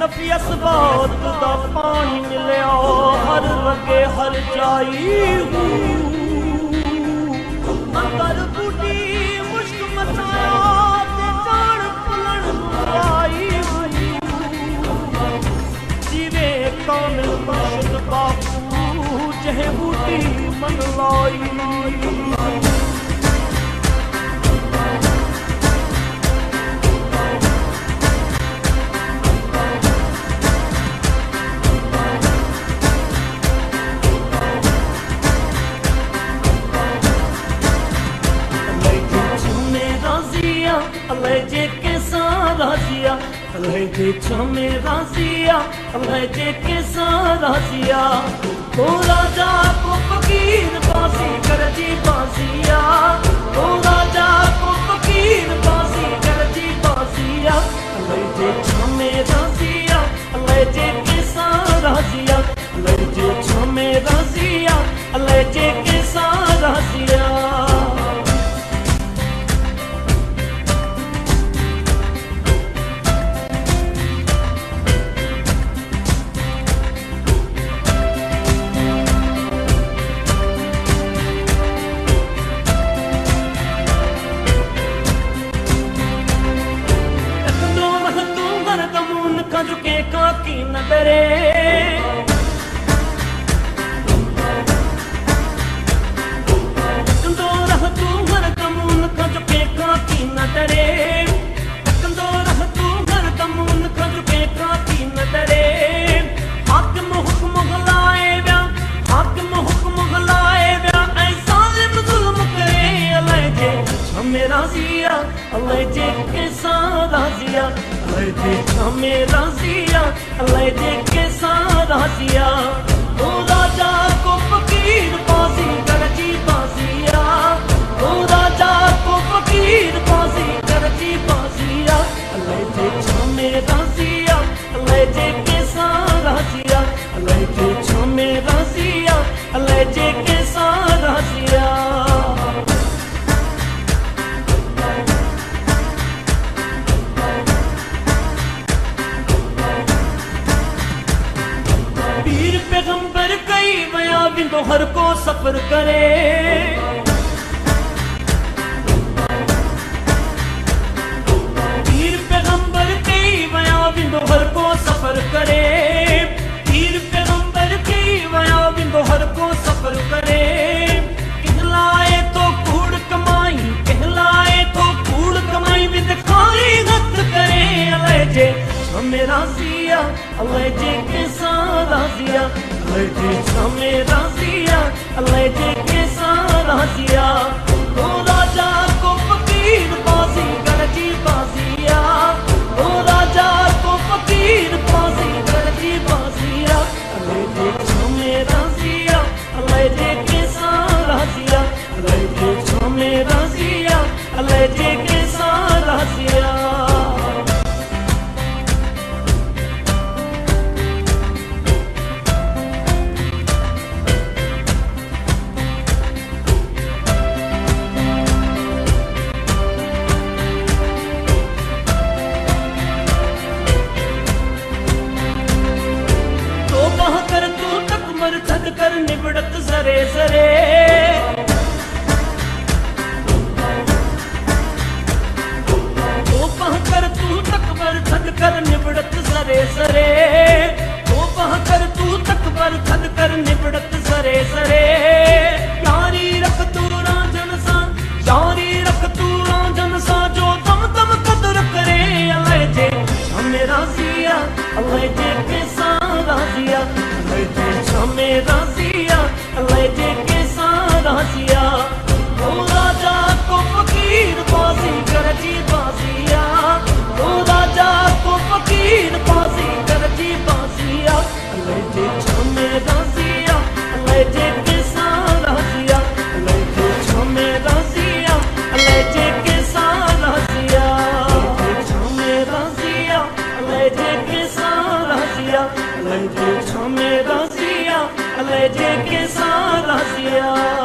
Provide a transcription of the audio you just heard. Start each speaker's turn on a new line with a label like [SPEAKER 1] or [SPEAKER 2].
[SPEAKER 1] नफी असबात दा पानी मिलिया हर रगे हर जाई अंदर बूटी मुश्क मचाया ते जान पुलन आई जीवे कामिल मुर्शिद बापू जहे बूटी मन लाई Alejé chame razia, alejé ke razia. O raja ko fakir baasi karji baasiya. O raja ko fakir baasi karji baasiya. Alejé chame razia, alejé ke razia. Alejé chame razia, alejé ke razia. झुके काकी न डरे कंदो रह तू हर कमून का झुके काकी न डरे कंदो रह तू हर कमून का झुके काकी न डरे हाकिम हुक्म गलाए व्या हाकिम हुक्म गलाए व्या ऐसा ज़िम ज़ुल्म करे अलैजे छमे राज़िया अलैजे के राज़िया अलैजे छमे राज़िया अलैजे के राज़िया ओ राजा को फकीर बाजी करजी बाजिया ओ राजा को फकीर बाजी करजी बाजिया अलैजे छमे राज़िया अलैजे के राज़िया अलैजे छमे राज़िया अलैजे के राज़िया पैगंबर कई बया बिंदो हर को सफर करे पीर पैगंबर कई बया बिंदो हर को सफर करे पीर पैगंबर कई बया बिंदो हर को सफर करे कहलाए तो कूड़ कमाई कहलाए तो कूड़ कमाई विद खाई गत करे अलैजे छमे राज़िया अलैजे के राज़िया अलैजे छमे राज़िया अलैजे के राज़िया ओ राजा को फकीर बाजी करजी बाजिया ओ राजा को फकीर बाजी करजी बाजिया अलैजे छमे राज़िया अलैजे के राज़िया अलैजे छमे राज़िया अलैजे के राज़िया थक कर निबड़त जरे जरे ओ पह कर तू तकबर थक कर निबड़त जरे जरे ओ पह कर तू तकबर थक कर निबड़त जरे जरे यारी रख तू रांझन सा यारी रख तू रांझन सा जो दम दम कदर करे अलैजे छमे राज़िया अलैजे के राज़िया अलैजे छमे राज़िया अलैजे के राज़िया ओ राजा को फकीर बाजी करजी बाजिया ओ राजा को फकीर बाजी करजी बाजिया अलैजे छमे राज़िया अलैजे के राज़िया अलैजे छमे राज़िया अलैजे के राज़िया अलैजे छमे राज़िया अलैजे के राज़िया अलैजे छमे राज़िया अलैजे के राज़िया